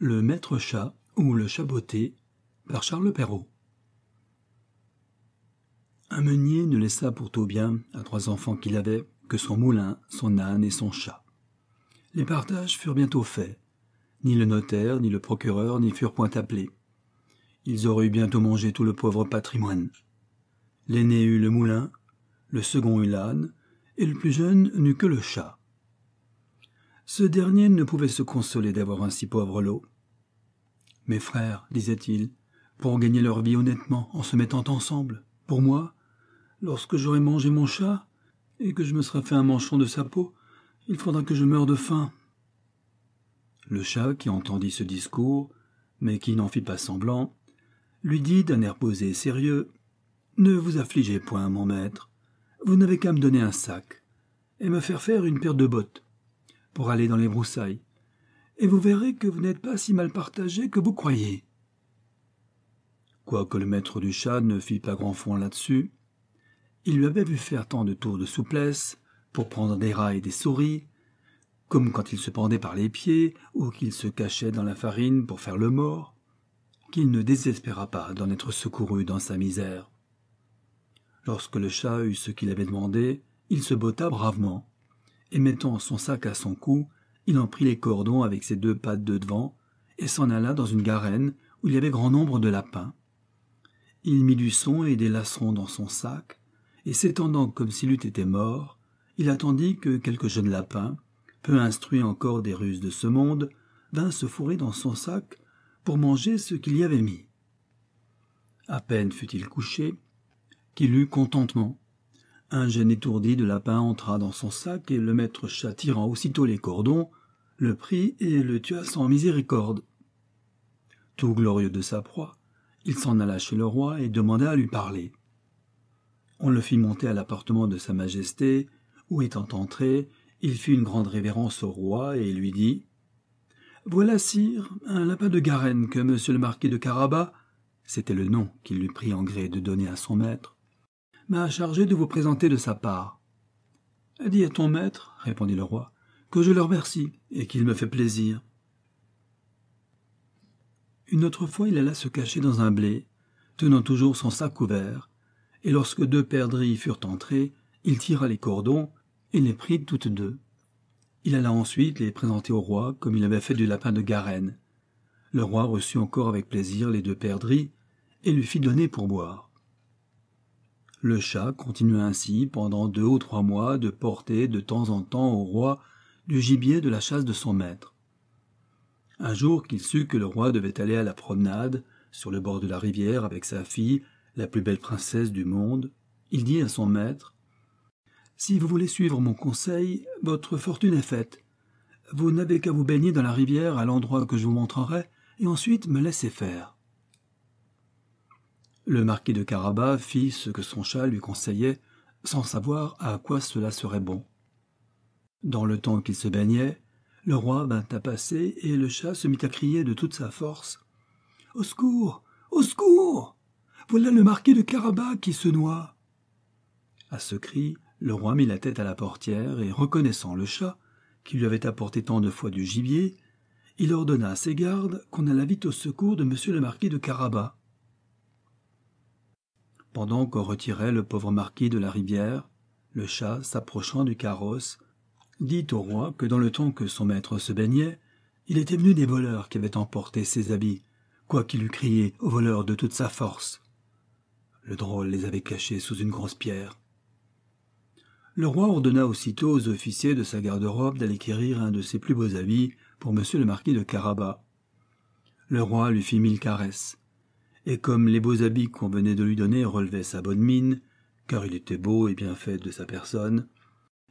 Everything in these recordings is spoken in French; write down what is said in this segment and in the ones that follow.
Le maître chat ou le chat botté par Charles Perrault. Un meunier ne laissa pour tout bien à 3 enfants qu'il avait que son moulin, son âne et son chat. Les partages furent bientôt faits. Ni le notaire, ni le procureur n'y furent point appelés. Ils auraient eu bientôt mangé tout le pauvre patrimoine. L'aîné eut le moulin, le second eut l'âne, et le plus jeune n'eut que le chat. Ce dernier ne pouvait se consoler d'avoir un si pauvre lot. « Mes frères, disait-il, pour gagner leur vie honnêtement en se mettant ensemble, pour moi, lorsque j'aurai mangé mon chat et que je me serai fait un manchon de sa peau, il faudra que je meure de faim. » Le chat, qui entendit ce discours, mais qui n'en fit pas semblant, lui dit d'un air posé et sérieux : « Ne vous affligez point, mon maître, vous n'avez qu'à me donner un sac et me faire une paire de bottes pour aller dans les broussailles, et vous verrez que vous n'êtes pas si mal partagé que vous croyez. » Quoique le maître du chat ne fît pas grand fond là-dessus, il lui avait vu faire tant de tours de souplesse pour prendre des rats et des souris, comme quand il se pendait par les pieds ou qu'il se cachait dans la farine pour faire le mort, qu'il ne désespéra pas d'en être secouru dans sa misère. Lorsque le chat eut ce qu'il avait demandé, il se botta bravement, et mettant son sac à son cou, il en prit les cordons avec ses 2 pattes de devant et s'en alla dans une garenne où il y avait grand nombre de lapins. Il mit du son et des lacerons dans son sac, et s'étendant comme s'il eût été mort, il attendit que quelques jeunes lapins, peu instruits encore des ruses de ce monde, vinssent se fourrer dans son sac pour manger ce qu'il y avait mis. À peine fut-il couché qu'il eut contentement. Un jeune étourdi de lapin entra dans son sac et le maître chat, tirant aussitôt les cordons, le prit et le tua sans miséricorde. Tout glorieux de sa proie, il s'en alla chez le roi et demanda à lui parler. On le fit monter à l'appartement de sa majesté, où étant entré, il fit une grande révérence au roi et lui dit : « Voilà, sire, un lapin de Garenne que monsieur le marquis de Carabas, c'était le nom qu'il lui prit en gré de donner à son maître, m'a chargé de vous présenter de sa part. »« Dis à ton maître, répondit le roi, que je le remercie et qu'il me fait plaisir. » Une autre fois, il alla se cacher dans un blé, tenant toujours son sac ouvert, et lorsque 2 perdrix furent entrées, il tira les cordons et les prit toutes 2. Il alla ensuite les présenter au roi comme il avait fait du lapin de Garenne. Le roi reçut encore avec plaisir les 2 perdrix et lui fit donner pour boire. Le chat continua ainsi pendant 2 ou 3 mois de porter de temps en temps au roi du gibier de la chasse de son maître. Un jour qu'il sut que le roi devait aller à la promenade sur le bord de la rivière avec sa fille, la plus belle princesse du monde, il dit à son maître : « Si vous voulez suivre mon conseil, votre fortune est faite. Vous n'avez qu'à vous baigner dans la rivière à l'endroit que je vous montrerai, et ensuite me laisser faire. » Le marquis de Carabas fit ce que son chat lui conseillait, sans savoir à quoi cela serait bon. Dans le temps qu'il se baignait, le roi vint à passer et le chat se mit à crier de toute sa force : « Au secours ! Au secours ! Voilà le marquis de Carabas qui se noie !» À ce cri, le roi mit la tête à la portière et, reconnaissant le chat, qui lui avait apporté tant de fois du gibier, il ordonna à ses gardes qu'on allât vite au secours de monsieur le marquis de Carabas. Pendant qu'on retirait le pauvre marquis de la rivière, le chat, s'approchant du carrosse, dit au roi que dans le temps que son maître se baignait, il était venu des voleurs qui avaient emporté ses habits, quoiqu'il eût crié aux voleurs de toute sa force. Le drôle les avait cachés sous une grosse pierre. Le roi ordonna aussitôt aux officiers de sa garde-robe d'aller quérir un de ses plus beaux habits pour monsieur le marquis de Carabas. Le roi lui fit 1000 caresses. Et comme les beaux habits qu'on venait de lui donner relevaient sa bonne mine, car il était beau et bien fait de sa personne,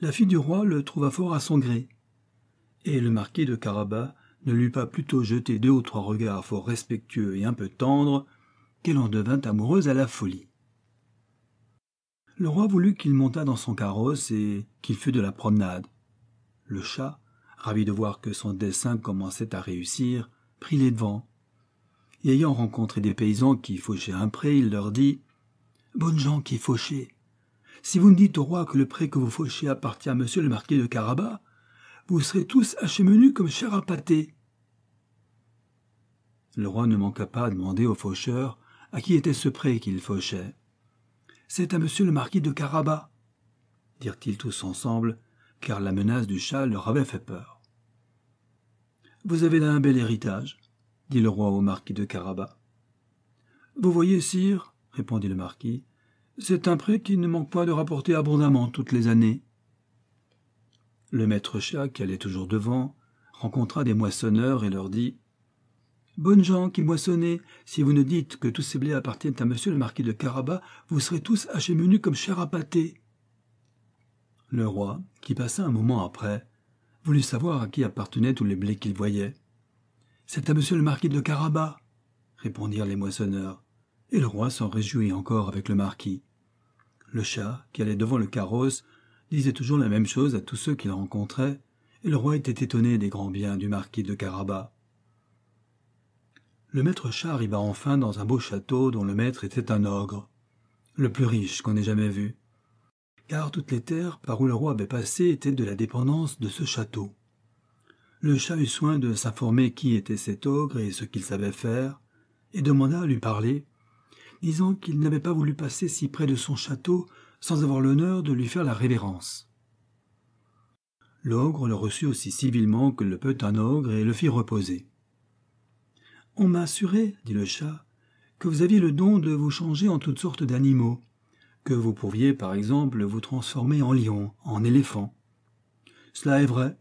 la fille du roi le trouva fort à son gré. Et le marquis de Carabas ne lui pas plutôt jeté 2 ou 3 regards fort respectueux et un peu tendres, qu'elle en devint amoureuse à la folie. Le roi voulut qu'il montât dans son carrosse et qu'il fût de la promenade. Le chat, ravi de voir que son dessein commençait à réussir, prit les devants. Et ayant rencontré des paysans qui fauchaient un pré, il leur dit : « Bonnes gens qui fauchez, si vous me dites au roi que le pré que vous fauchez appartient à monsieur le marquis de Carabas, vous serez tous hachés menus comme chair à pâté. » Le roi ne manqua pas de demander au faucheur à qui était ce pré qu'il fauchait. « C'est à monsieur le marquis de Carabas, dirent-ils tous ensemble, car la menace du chat leur avait fait peur. « Vous avez là un bel héritage, dit le roi au marquis de Carabas. « Vous voyez, sire, répondit le marquis, c'est un pré qui ne manque pas de rapporter abondamment toutes les années. » Le maître chat, qui allait toujours devant, rencontra des moissonneurs et leur dit « Bonnes gens qui moissonnez, si vous ne dites que tous ces blés appartiennent à monsieur le marquis de Carabas, vous serez tous hachés menus comme chair à pâté. » Le roi, qui passa un moment après, voulut savoir à qui appartenaient tous les blés qu'il voyait. « C'est à monsieur le marquis de Carabas, » répondirent les moissonneurs, et le roi s'en réjouit encore avec le marquis. Le chat, qui allait devant le carrosse, disait toujours la même chose à tous ceux qu'il rencontrait, et le roi était étonné des grands biens du marquis de Carabas. Le maître chat arriva enfin dans un beau château dont le maître était un ogre, le plus riche qu'on ait jamais vu, car toutes les terres par où le roi avait passé étaient de la dépendance de ce château. Le chat eut soin de s'informer qui était cet ogre et ce qu'il savait faire, et demanda à lui parler, disant qu'il n'avait pas voulu passer si près de son château sans avoir l'honneur de lui faire la révérence. L'ogre le reçut aussi civilement que le peut un ogre et le fit reposer. « On m'a assuré, dit le chat, que vous aviez le don de vous changer en toutes sortes d'animaux, que vous pouviez, par exemple, vous transformer en lion, en éléphant. »« Cela est vrai, »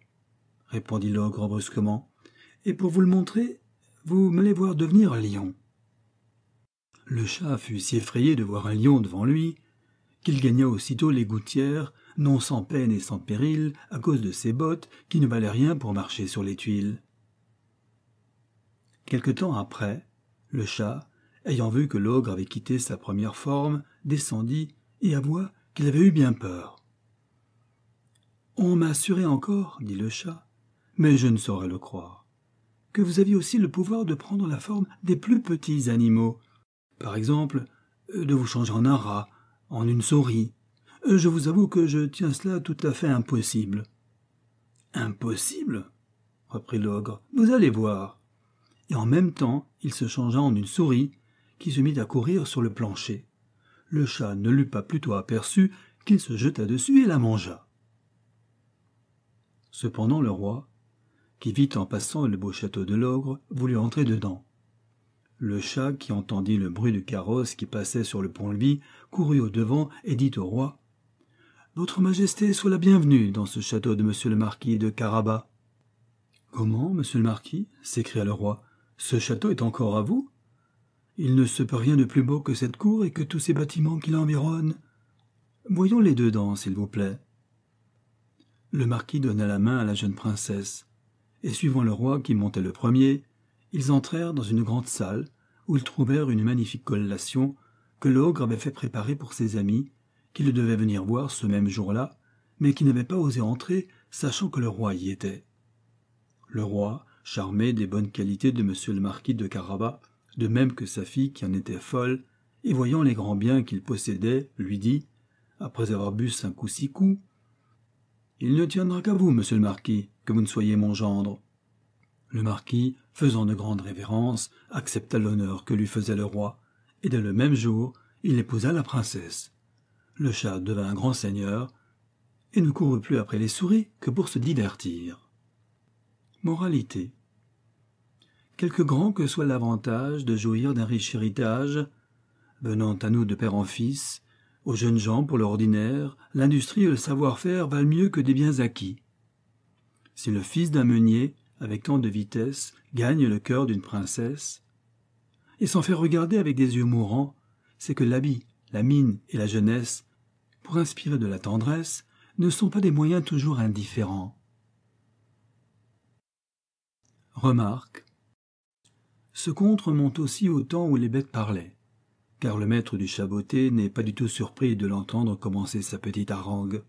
répondit l'ogre brusquement, « et pour vous le montrer, vous m'allez voir devenir lion. » Le chat fut si effrayé de voir un lion devant lui qu'il gagna aussitôt les gouttières, non sans peine et sans péril, à cause de ses bottes qui ne valaient rien pour marcher sur les tuiles. Quelque temps après, le chat, ayant vu que l'ogre avait quitté sa première forme, descendit et avoua qu'il avait eu bien peur. « On m'a assuré encore, dit le chat, mais je ne saurais le croire, que vous aviez aussi le pouvoir de prendre la forme des plus petits animaux, par exemple, de vous changer en un rat, en une souris. Je vous avoue que je tiens cela tout à fait impossible. »« Impossible » reprit l'ogre. « Vous allez voir. » Et en même temps, il se changea en une souris qui se mit à courir sur le plancher. Le chat ne l'eut pas plutôt aperçue qu'il se jeta dessus et la mangea. Cependant le roi, qui vit en passant le beau château de l'ogre, voulut entrer dedans. Le chat, qui entendit le bruit du carrosse qui passait sur le pont-levis, courut au-devant et dit au roi « Votre Majesté soit la bienvenue dans ce château de monsieur le marquis de Carabas. »« Comment, monsieur le marquis ?» s'écria le roi. « Ce château est encore à vous ? Il ne se peut rien de plus beau que cette cour et que tous ces bâtiments qui l'environnent. Voyons-les dedans, s'il vous plaît. » Le marquis donna la main à la jeune princesse, et suivant le roi qui montait le premier, ils entrèrent dans une grande salle où ils trouvèrent une magnifique collation que l'ogre avait fait préparer pour ses amis, qui le devaient venir voir ce même jour-là, mais qui n'avaient pas osé entrer, sachant que le roi y était. Le roi, charmé des bonnes qualités de monsieur le marquis de Carabas, de même que sa fille qui en était folle, et voyant les grands biens qu'il possédait, lui dit, après avoir bu 5 ou 6 coups, « Il ne tiendra qu'à vous, monsieur le marquis, que vous ne soyez mon gendre. » Le marquis, faisant de grandes révérences, accepta l'honneur que lui faisait le roi, et dès le même jour, il épousa la princesse. Le chat devint un grand seigneur, et ne courut plus après les souris que pour se divertir. Moralité. Quelque grand que soit l'avantage de jouir d'un riche héritage, venant à nous de père en fils, aux jeunes gens pour l'ordinaire, l'industrie et le savoir-faire valent mieux que des biens acquis. Si le fils d'un meunier, avec tant de vitesse, gagne le cœur d'une princesse, et s'en fait regarder avec des yeux mourants, c'est que l'habit, la mine et la jeunesse, pour inspirer de la tendresse, ne sont pas des moyens toujours indifférents. Remarque. Ce conte remonte aussi au temps où les bêtes parlaient, car le maître du chaboté n'est pas du tout surpris de l'entendre commencer sa petite harangue.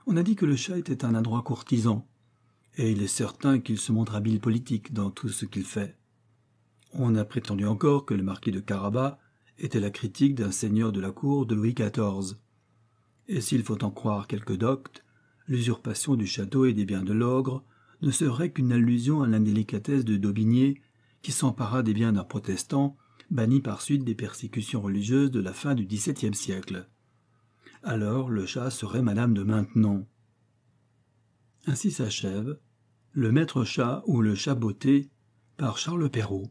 On a dit que le chat était un adroit courtisan, et il est certain qu'il se montre habile politique dans tout ce qu'il fait. On a prétendu encore que le marquis de Carabas était la critique d'un seigneur de la cour de Louis XIV. Et s'il faut en croire quelques doctes, l'usurpation du château et des biens de l'ogre ne serait qu'une allusion à l'indélicatesse de Daubigné, qui s'empara des biens d'un protestant banni par suite des persécutions religieuses de la fin du XVIIe siècle. Alors le chat serait Madame de Maintenon. Ainsi s'achève Le Maître chat ou le chat botté par Charles Perrault.